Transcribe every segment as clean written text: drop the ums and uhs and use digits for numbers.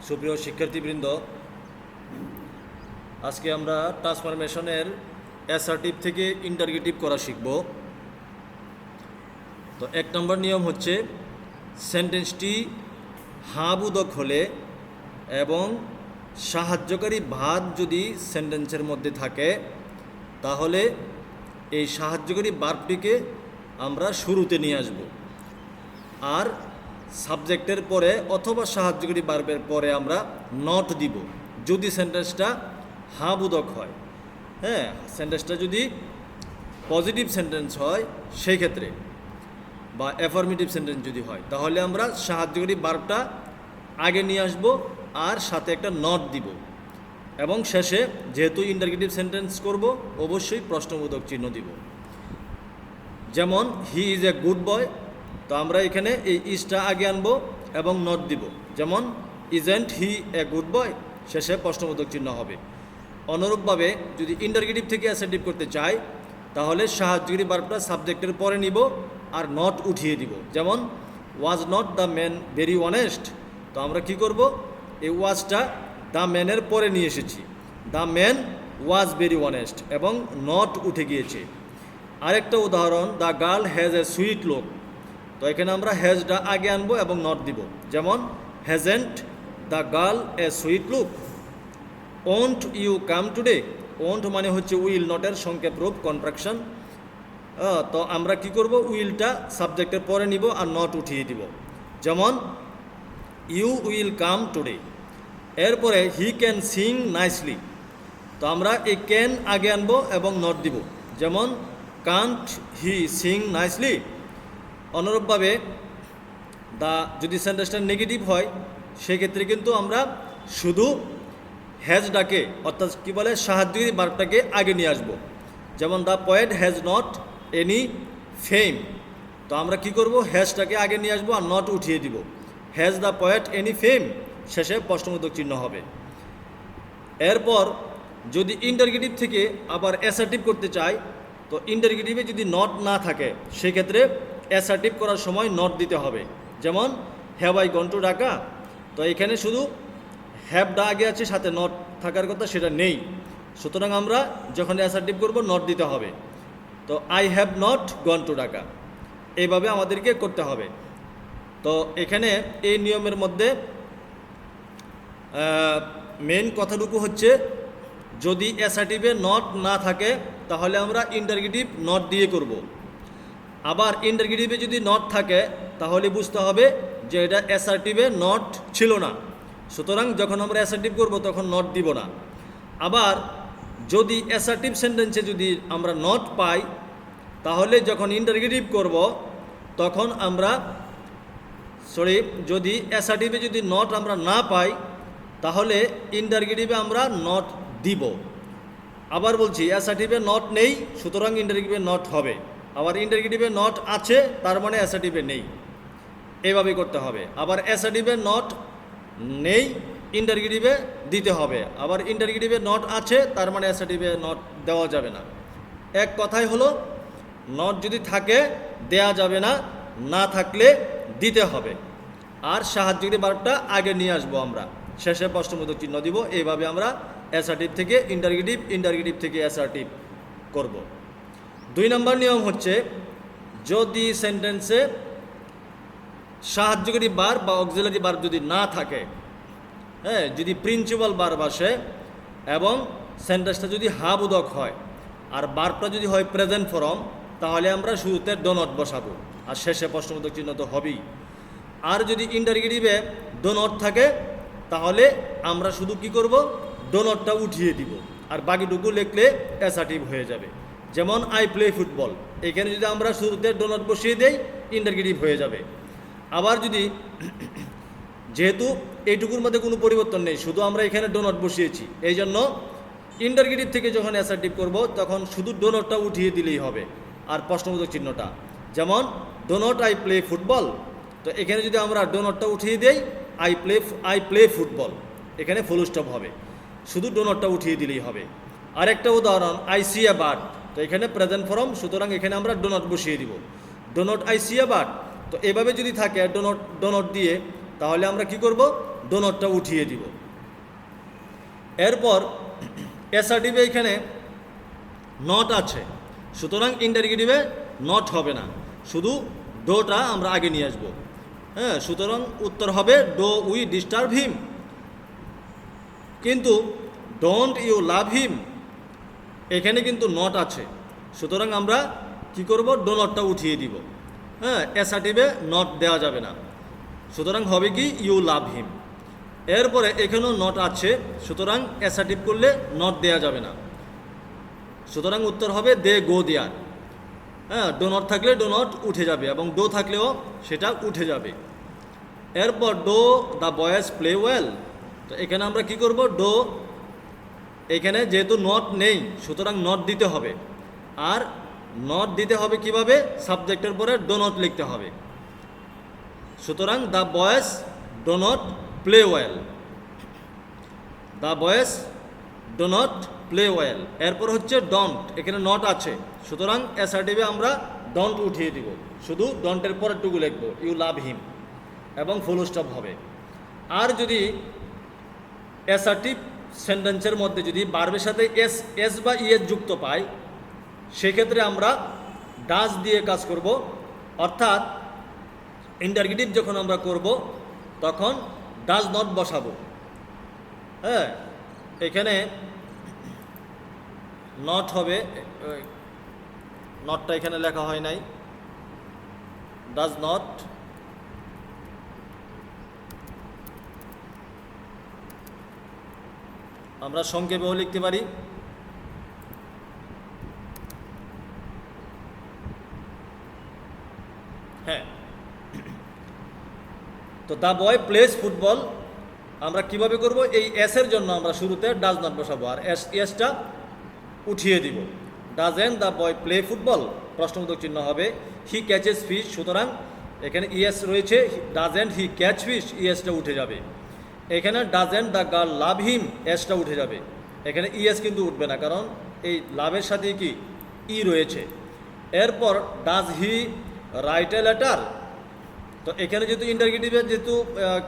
সুপ্রিয় শিক্ষার্থীবৃন্দ, আজকে আমরা ট্রান্সফরমেশনের অ্যাসার্টিভ থেকে ইন্টারগেটিভ করা শিখব। তো 1 নম্বর নিয়ম হচ্ছে সেন্টেন্সটি হাবোধক হলে এবং সাহায্যকারী ভার্ব যদি সেন্টেন্সের মধ্যে থাকে তাহলে এই সাহায্যকারী ভার্বটিকে আমরা শুরুতে নিয়ে আসব, আর সাবজেক্টের পরে অথবা সাহায্যকারী ভার্বের পরে আমরা নট দিব যদি সেন্টেন্সটা হাবোধক হয়। হ্যাঁ, সেন্টেন্সটা যদি পজিটিভ সেন্টেন্স হয় সেই ক্ষেত্রে, বা অ্যাফার্মেটিভ সেন্টেন্স যদি হয়, তাহলে আমরা সাহায্যকারী ভার্বটা আগে নিয়ে আসব আর সাথে একটা নট দিব, এবং শেষে যেহেতু ইন্টারগেটিভ সেন্টেন্স করব অবশ্যই প্রশ্নবোধক চিহ্ন দিব। যেমন he is a good boy, তো আমরা এখানে এই ইজটা আগে আনবো এবং নট দিব। যেমন isn't he a good boy, শেষে প্রশ্নবোধক চিহ্ন হবে। অনুরূপভাবে যদি ইন্টারগেটিভ থেকে অ্যাসার্টিভ করতে চাই তাহলে সাহায্যকারী ভার্বটা সাবজেক্টের পরে নিব আর নট উঠিয়ে দিব। যেমন was not the man very honest, তো আমরা কি করব, এই ওয়াজটা দ্য ম্যানের পরে নিয়ে এসেছি। The man was very honest এবং নট উঠে গিয়েছে। আরেকটা উদাহরণ, the girl has a sweet look, তো এখানে আমরা হ্যাজটা আগে আনবো এবং নট দিব। যেমন hasn't the girl a sweet look. Won't you come today, won't মানে হচ্ছে উইল নটের সংক্ষেপ রূপ, কন্ট্রাকশন। তো আমরা কি করব, উইলটা সাবজেক্টের পরে নিব আর নট উঠিয়ে দিব। যেমন ইউ উইল কাম টুডে। এরপরে হি ক্যান সিং নাইসলি, তো আমরা এই ক্যান আগে আনবো এবং নট দিব। যেমন কান্ট হি সিং নাইসলি। অনুরূপভাবে যদি সেন্টেন্সটা নেগেটিভ হয় সেক্ষেত্রে কিন্তু আমরা শুধু হ্যাজটাকে, অর্থাৎ কী বলে, সাহায্যকারী ভার্বটাকে আগে নিয়ে আসবো। যেমন the poet has not any fame, তো আমরা কি করব, হ্যাজটাকে আগে নিয়ে আসবো আর নট উঠিয়ে দিব। হ্যাজ দ্য পয়েট এনি ফেম, শেষে প্রশ্নবোধক চিহ্ন হবে। এরপর যদি ইন্টারগেটিভ থেকে আবার অ্যাসার্টিভ করতে চাই, তো ইন্টারগেটিভে যদি নট না থাকে সেক্ষেত্রে অ্যাসার্টিভ করার সময় নট দিতে হবে। যেমন have I gone to Dhaka, তো এখানে শুধু হ্যাভটা আগে আছে, সাথে নট থাকার কথা সেটা নেই, সুতরাং আমরা যখন অ্যাসার্টিভ করব নট দিতে হবে। তো I have not gone to Dhaka, এইভাবে আমাদেরকে করতে হবে। তো এখানে এই নিয়মের মধ্যে মেন কথাটুকু হচ্ছে, যদি অ্যাসার্টিভে নট না থাকে তাহলে আমরা ইন্টারগেটিভ নট দিয়ে করব। আবার ইন্টারগেটিভে যদি নট থাকে তাহলে বুঝতে হবে যে এটা অ্যাসার্টিভে নট ছিল না, সুতরাং যখন আমরা অ্যাসার্টিভ করব তখন নট দিব না। আবার যদি অ্যাসার্টিভ সেন্টেন্সে যদি আমরা নট পাই তাহলে যখন ইন্টারগেটিভ করব তখন আমরা যদি অ্যাসার্টিভে যদি নট আমরা না পাই তাহলে ইন্টারগেটিভে আমরা নট দিব। আবার বলছি, অ্যাসার্টিভে নট নেই, সুতরাং ইন্টারগেটিভে নট হবে। আবার ইন্টারগেটিভে নট আছে, তার মানে অ্যাসার্টিভে নেই, এইভাবে করতে হবে। আবার অ্যাসার্টিভে নট নেই, ইন্টারগেটিভে দিতে হবে। আবার ইন্টারগেটিভে নট আছে, তার মানে অ্যাসার্টিভে নট দেওয়া যাবে না। এক কথাই হলো, নট যদি থাকে দেয়া যাবে না, না থাকলে দিতে হবে। আর সাহায্যকারী ভার্বটা আগে নিয়ে আসবো আমরা, শেষে প্রশ্নবোধক চিহ্ন দিব। এইভাবে আমরা অ্যাসার্টিভ থেকে ইন্টারগেটিভ, ইন্টারগেটিভ থেকে অ্যাসার্টিভ করব। 2 নম্বর নিয়ম হচ্ছে, যদি সেন্টেন্সে সাহায্যকারী ভার্ব বা অক্সিলারি ভার্ব যদি না থাকে, হ্যাঁ, যদি প্রিন্সিপাল ভার্ব আসে এবং সেন্টেন্সটা যদি হাবোধক হয় আর ভার্বটা যদি হয় প্রেজেন্ট ফর্ম, তাহলে আমরা শুরুতে ডো নট বসাবো আর শেষে প্রশ্নবোধক চিহ্ন তো হবেই। আর যদি ইন্টারগেটিভে ডো নট থাকে তাহলে আমরা শুধু কি করব, ডো নটটা উঠিয়ে দিব আর বাকিটুকু লিখলে অ্যাসার্টিভ হয়ে যাবে। যেমন আই প্লে ফুটবল, এখানে যদি আমরা শুরুতে ডো নট বসিয়ে দেই ইন্টারগেটিভ হয়ে যাবে। আবার যদি, যেহেতু এইটুকুর মধ্যে কোনো পরিবর্তন নেই, শুধু আমরা এখানে ডো নট বসিয়েছি, এই জন্য ইন্টারগেটিভ থেকে যখন অ্যাসার্টিভ করব তখন শুধু ডো নটটা উঠিয়ে দিলেই হবে আর প্রশ্নবোধক চিহ্নটা। যেমন do not I play football, তো এখানে যদি আমরা ডো নটটা উঠিয়ে দেই আই প্লে ফুটবল, এখানে ফুল স্টপ হবে, শুধু ডো নটটা উঠিয়ে দিলেই হবে। আরেকটা উদাহরণ, আই সি এ বার্ড, তো এখানে প্রেজেন্ট ফর্ম, সুতরাং এখানে আমরা ডো নট বসিয়ে দিব। Do not I see a bird, তো এভাবে যদি থাকে ডো নট দিয়ে, তাহলে আমরা কি করব, ডোনটটা উঠিয়ে দিব। এরপর অ্যাসার্টিভে এখানে নট আছে, সুতরাং ইন্টারগেটিভে নট হবে না, শুধু ডোটা আমরা আগে নিয়ে আসবো। হ্যাঁ, সুতরাং উত্তর হবে ডো উই ডিস্টার্ব হিম। কিন্তু ডোন্ট ইউ লাভ হিম, এখানে কিন্তু নট আছে, সুতরাং আমরা কি করব, ডো নটটা উঠিয়ে দিব। হ্যাঁ, অ্যাসার্টিভে নট দেওয়া যাবে না, সুতরাং হবে কি ইউ লাভ হিম। এরপরে এখানেও নট আছে, সুতরাং অ্যাসার্টিভ করলে নট দেওয়া যাবে না, সুতরাং উত্তর হবে দে গো দেয়ার। হ্যাঁ, ডো নট থাকলে ডো নট উঠে যাবে এবং ডো থাকলেও সেটা উঠে যাবে। এরপর do the boys play well, তো এখানে আমরা কি করব, ডো এখানে যেহেতু নট নেই সুতরাং নট দিতে হবে। আর নট দিতে হবে কিভাবে, সাবজেক্টের পরে ডো নট লিখতে হবে, সুতরাং the boys do not play well, the boys do not play well. এরপর হচ্ছে ডন্ট, এখানে নট আছে, সুতরাং অ্যাসার্টিভে আমরা ডন্ট উঠিয়ে দিব, শুধু ডন্টের পরেরটুকু লিখব ইউ লাভ হিম এবং ফুল স্টপ হবে। আর যদি অ্যাসার্টিভ সেন্টেন্সের মধ্যে যদি ভার্বের সাথে এস বা ইএস যুক্ত পাই, সেক্ষেত্রে আমরা ডাজ দিয়ে কাজ করব, অর্থাৎ ইন্টারগেটিভ যখন আমরা করব তখন ডাজ নট বসাবো। হ্যাঁ, এখানে নট হবে, নটটা এখানে লেখা হয় নাই, ডাজ নট, আমরা সংক্ষেপেও লিখতে পারি। হ্যাঁ, তো দ্য বয় প্লেস ফুটবল আমরা কিভাবে করব, এই এসের জন্য আমরা শুরুতে ডাজ নট বসাবো আর এসটা উঠিয়ে দিব। Doesn't the boy play football, প্রশ্নবোধক চিহ্ন হবে হি ক্যাচেস ফিশ, সুতরাং এখানে ইএস রয়েছে, ডাজেন্ট হি ক্যাচ ফিশ, ইএসটা উঠে যাবে। এখানে ডাজেন্ট দ্য গার্ল লাভ হিম, এসটা উঠে যাবে, এখানে ইএস কিন্তু উঠবে না, কারণ এই লাভের সাথে কি ই রয়েছে। এরপর does he write a letter, তো এখানে যেহেতু ইন্টারগেটিভে যেহেতু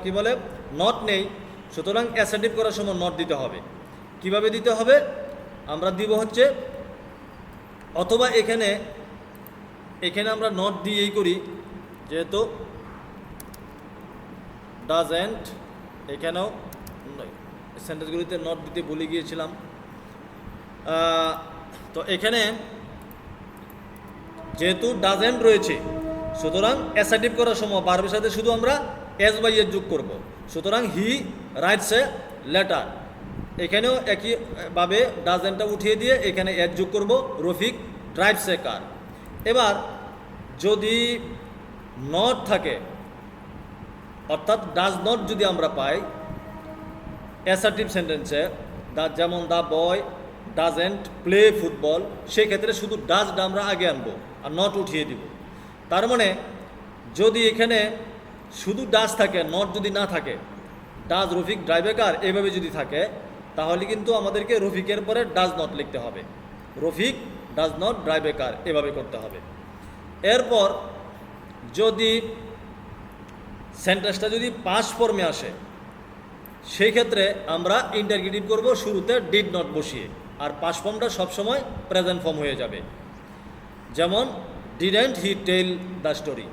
কি বলে নট নেই, সুতরাং অ্যাসার্টিভ করার সময় নট দিতে হবে। কিভাবে দিতে হবে, আমরা দিব হচ্ছে, অথবা এখানে আমরা নট দিয়েই করি, যেহেতু ডাজেন্ট, এখানেও সেন্টেন্সগুলিতে নট দিতে ভুলে গিয়েছিলাম। তো এখানে যেহেতু ডাজেন্ট রয়েছে, সুতরাং অ্যাসার্টিভ করার সময় ভার্বের সাথে শুধু আমরা এস বা ইয়েস যোগ করব, সুতরাং হি রাইটস এ লেটার, এখানেও একইভাবে ডাজেন্টটা উঠিয়ে দিয়ে এখানে এস যোগ করব, রফিক ড্রাইভস এ কার। এবার যদি নট থাকে, অর্থাৎ ডাজ নট যদি আমরা পাই অ্যাসার্টিভ সেন্টেন্সে, যেমন the boy doesn't play football, সেক্ষেত্রে শুধু ডাজটা আমরা আগে আনবো আর নট উঠিয়ে দিব। তার মানে যদি এখানে শুধু ডাজ থাকে, নট যদি না থাকে, ডাজ রফিক ড্রাইভ এ কার এভাবে যদি থাকে, তাহলে কিন্তু আমাদেরকে রফিকের পরে ডাজ নট লিখতে হবে, রফিক ডাজ নট ড্রাইভ এ কার, এভাবে করতে হবে। এরপর যদি সেন্টেন্সটা যদি পাস্ট ফর্মে আসে, সেই ক্ষেত্রে আমরা ইন্টারগেটিভ করব শুরুতে ডিড নট বসিয়ে, আর পাস্ট ফর্মটা সবসময় প্রেজেন্ট ফর্ম হয়ে যাবে। যেমন didn't he tell the story,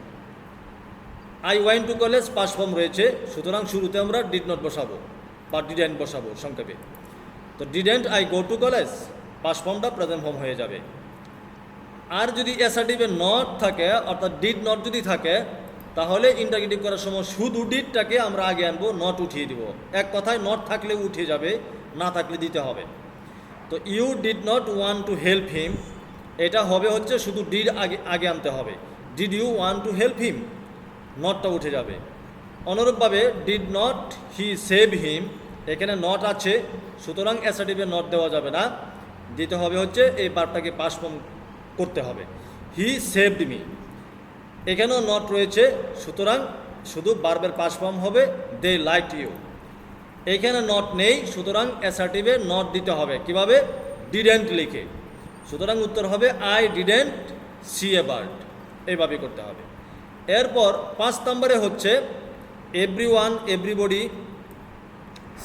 I went to college past form রয়েছে, সুতরাং শুরুতে আমরা ডিড নট বসাবো বা ডিডেন্ট বসাবো সংক্ষেপে। তো didn't I go to college, past ফর্মটা প্রেজেন্ট ফর্ম হয়ে যাবে। আর যদি অ্যাসার্টিভে নট থাকে, অর্থাৎ ডিড নট যদি থাকে, তাহলে ইন্টারগেটিভ করার সময় শুধু ডিডটাকে আমরা আগে আনবো, নট উঠিয়ে দিব। এক কথায় নট থাকলে উঠে যাবে, না থাকলে দিতে হবে। তো you did not want to help him, এটা হবে হচ্ছে শুধু ডিড আগে আনতে হবে, did you want to help him, নটটা উঠে যাবে। অনুরূপভাবে did not he save him, এখানে নট আছে, সুতরাং অ্যাসার্টিভে নট দেওয়া যাবে না, দিতে হবে হচ্ছে এই ভার্বটাকে পাস্ট ফর্ম করতে হবে, হি সেভড মি, এখানেও নট রয়েছে, সুতরাং শুধু ভার্বের পাস্ট ফর্ম হবে দে লাইকড ইউ। এইখানে নট নেই, সুতরাং অ্যাসার্টিভে নট দিতে হবে, কিভাবে, ডিডেন্ট লিখে, সুতরাং উত্তর হবে I didn't see a bird, এইভাবে করতে হবে। এরপর 5 নম্বরে হচ্ছে everyone everybody,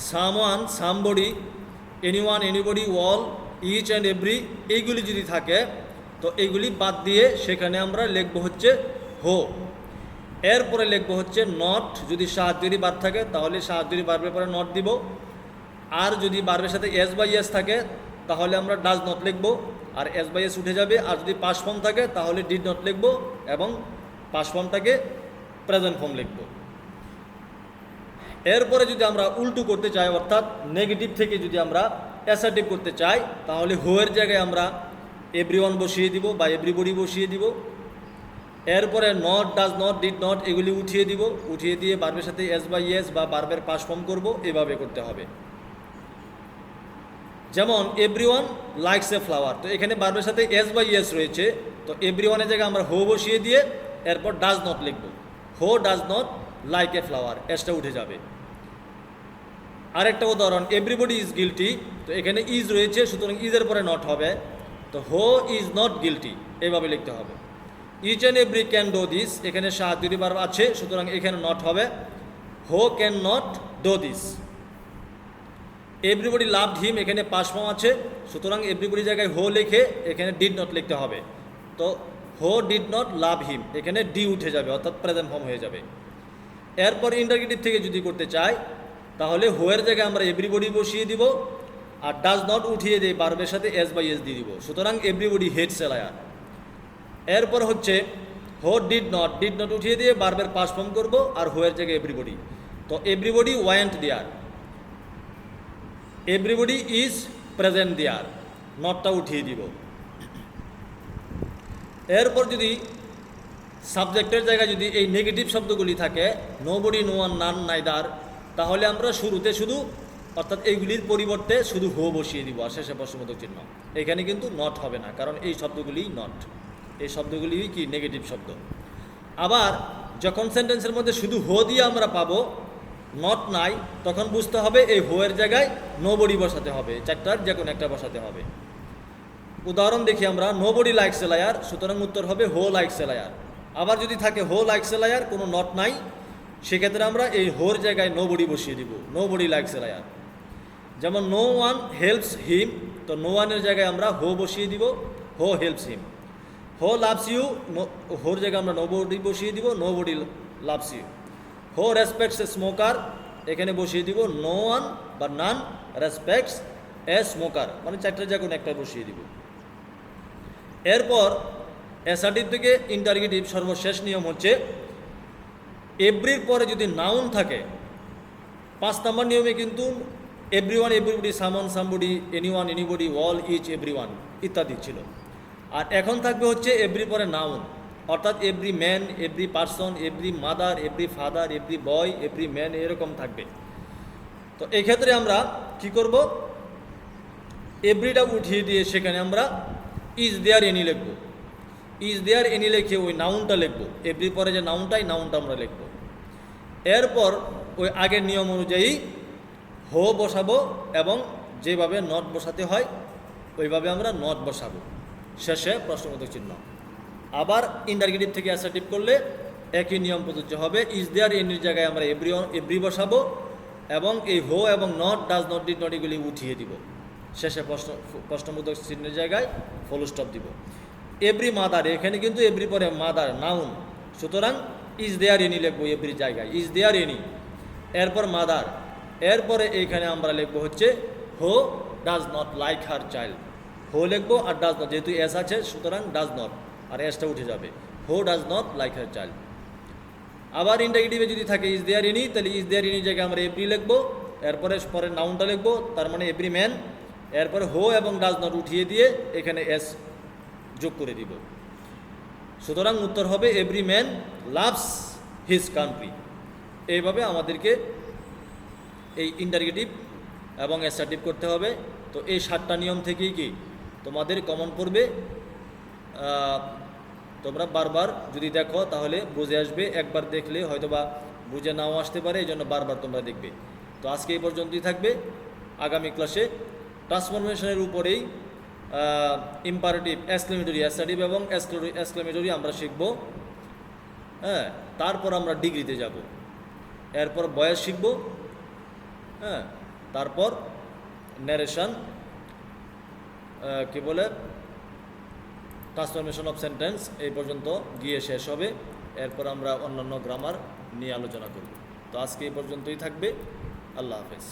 someone, somebody, anyone, anybody, all, each and every, এইগুলি যদি থাকে তো এইগুলি বাদ দিয়ে সেখানে আমরা লিখবো হচ্ছে হো। এরপরে লিখবো হচ্ছে নট। যদি সাহায্যকারী ভার্ব থাকে তাহলে সাহায্যকারী ভার্বের পরে নট দিব। আর যদি ভার্বের সাথে এস বাই এস থাকে তাহলে আমরা ডাজ নট লিখবো, আর এস বাই এস উঠে যাবে। আর যদি পাস্ট ফর্ম থাকে তাহলে ডিড নট লিখবো এবং পাস্ট ফর্মটাকে প্রেজেন্ট ফর্ম লিখবো। এরপরে যদি আমরা উল্টো করতে চাই, অর্থাৎ নেগেটিভ থেকে যদি আমরা অ্যাসার্টিভ করতে চাই, তাহলে হোয়ের জায়গায় আমরা এভরিওয়ান বসিয়ে দিব বা এভরিবডি বসিয়ে দিব। এরপরে not, does not, did not এগুলি উঠিয়ে দিব। উঠিয়ে দিয়ে ভার্বের সাথে এস বাই এস বা ভার্বের পাস্ট ফর্ম করব, এভাবে করতে হবে। যেমন এভরিওয়ান লাইকস এ ফ্লাওয়ার, তো এখানে ভার্বের সাথে এস বাই এস রয়েছে, তো এভরিওয়ানের জায়গায় আমরা হো বসিয়ে দিয়ে এরপর ডাজ নট লিখব। Who does not like a flower, এসটা উঠে যাবে। আরেকটা উদাহরণ, এভরিবডি ইজ গিলটি, তো এখানে ইজ রয়েছে সুতরাং ইজের পরে নট হবে, তো হো ইজ নট গিলটি, এইভাবে লিখতে হবে। Each and every can do this, এখানে সাহায্যকারী ভার্ব আছে সুতরাং এখানে নট হবে, who can not do this. Everybody loved him, এখানে পাস্ট ফর্ম আছে সুতরাং এভরিবডি জায়গায় হো লিখে এখানে ডিড নট লিখতে হবে, তো হো ডিড নট লাভ হিম, এখানে ডি উঠে যাবে অর্থাৎ প্রেজেন্ট ফর্ম হয়ে যাবে। এরপর ইন্টারগেটিভ থেকে যদি করতে চাই তাহলে হোয়ের জায়গায় আমরা এভরিবডি বসিয়ে দিব, আর ডাজ নট উঠিয়ে দিয়ে ভার্বের সাথে এস বাই এস দিয়ে দিব, সুতরাং এভরিবডি হেটস এ লায়ার। এরপর হচ্ছে হো ডিড নট, ডিড নট উঠিয়ে দিয়ে ভার্বের পাস্ট ফর্ম করব, আর হোয়ের জায়গায় এভরিবডি, তো everybody want there, everybody is present there, নটটা উঠিয়ে দিব। এরপর যদি সাবজেক্টের জায়গায় যদি এই নেগেটিভ শব্দগুলি থাকে, নোবডি, নো ওয়ান, নান, নাইদার, তাহলে আমরা শুরুতে শুধু অর্থাৎ এইগুলির পরিবর্তে শুধু হো বসিয়ে দিব, আর শেষে প্রশ্নবোধক চিহ্ন। এখানে কিন্তু নট হবে না, কারণ এই শব্দগুলি নট, এই শব্দগুলি কি নেগেটিভ শব্দ। আবার যখন সেন্টেন্সের মধ্যে শুধু হো দিয়ে আমরা পাবো, নট নাই, তখন বুঝতে হবে এই হোয়ের জায়গায় নোবডি বসাতে হবে, চারটার যে কোনো একটা বসাতে হবে। উদাহরণ দেখি আমরা, নোবডি লাইকস এ লায়ার, সুতরাং উত্তর হবে হো লাইকস এ লায়ার। আবার যদি থাকে হো লাইকস এ লায়ার, কোনো নট নাই, সেক্ষেত্রে আমরা এই হোর জায়গায় নোবডি বসিয়ে দিব, নোবডি লাইকস এ লায়ার। যেমন নো ওয়ান হেল্পস হিম, তো নো ওয়ানের জায়গায় আমরা হো বসিয়ে দিব, হো হেল্পস হিম। হো লাভস ইউ, হোর জায়গায় আমরা নোবডি বসিয়ে দিব, নোবডি লাভস ইউ। হো রেসপেক্টস এ স্মোকার, এখানে বসিয়ে দিব নো ওয়ান বা নান রেসপেক্টস এ স্মোকার, মানে চারটার যে কোনো একটা বসিয়ে দিব। এরপর অ্যাসার্টিভ থেকে ইন্টারগেটিভ সর্বশেষ নিয়ম হচ্ছে এভরির পরে যদি নাউন থাকে, 5 নম্বর নিয়মে কিন্তু everyone, everybody, someone, somebody, anyone, anybody, all, each, everyone ইত্যাদি ছিল। আর এখন থাকবে হচ্ছে এভরি পরে নাউন, অর্থাৎ every man, every person, every mother, every father, every বয়, এভরি ম্যান, এরকম থাকবে। তো এই ক্ষেত্রে আমরা কি করব, এভরিটা উঠিয়ে দিয়ে সেখানে আমরা ইজ দেয়ার এনি লিখব। ইজ দেয়ার এনি লিখে ওই নাউনটা লিখব, এভরি পরে যে নাউনটাই নাউনটা আমরা লিখব। এরপর ওই আগের নিয়ম অনুযায়ী হো বসাবো এবং যেভাবে নট বসাতে হয় ওইভাবে আমরা নট বসাবো, শেষে প্রশ্নবোধক চিহ্ন। আবার ইন্টারগেটিভ থেকে অ্যাসার্টিভ করলে একই নিয়ম প্রযোজ্য হবে, ইজ দেয়ার এনির জায়গায় আমরা এভরি বসাবো এবং এই হো এবং not, does not, did not এগুলি উঠিয়ে দিব, শেষে প্রশ্নবোধক চিহ্নের জায়গায় ফুল স্টপ দিব। এভরি মাদার, এখানে কিন্তু এভরি পরে মাদার নাউন, সুতরাং ইজ দেয়ার এনি লিখবো এভরি জায়গায়, ইজ দেয়ার এনি। এরপর মাদার, এরপরে এইখানে আমরা লিখবো হচ্ছে হো does not like her child, হো লিখবো আর ডাজ নট, যেহেতু এস আছে সুতরাং ডাজ নট, আর এসটা উঠে যাবে, হো does not like her child. আবার ইন্টারগেটিভে যদি থাকে ইজ দেয়ার এনি, তাহলে ইজ দেয়ার এনি জায়গায় আমরা এভরি লিখবো, এরপরে পরে নাউনটা লিখবো, তার মানে এভরি ম্যান। এরপরে হো এবং ডাজ নট উঠিয়ে দিয়ে এখানে এস যোগ করে দিব, সুতরাং উত্তর হবে every man loves his country. এইভাবে আমাদেরকে এই ইন্টারগেটিভ এবং অ্যাসার্টিভ করতে হবে। তো এই 7টা নিয়ম থেকেই কি তোমাদের কমন পড়বে, তোমরা বারবার যদি দেখো তাহলে বুঝে আসবে, একবার দেখলে হয়তো বা বুঝে নাও আসতে পারে, এই জন্য বারবার তোমরা দেখবে। তো আজকে এই পর্যন্তই থাকবে, আগামী ক্লাসে ট্রান্সফরমেশনের উপরেই ইম্পারেটিভ, এক্সক্লেমেটরি, অ্যাসার্টিভ এবং এক্সক্লেমেটরি আমরা শিখব। হ্যাঁ, তারপর আমরা ডিগ্রিতে যাব, এরপর বয়স শিখব। হ্যাঁ, তারপর ন্যারেশন, কি বলে, ট্রান্সফরমেশন অফ সেন্টেন্স এই পর্যন্ত গিয়ে শেষ হবে। এরপর আমরা অন্যান্য গ্রামার নিয়ে আলোচনা করব। তো আজকে এই পর্যন্তই থাকবে। আল্লাহ হাফেজ।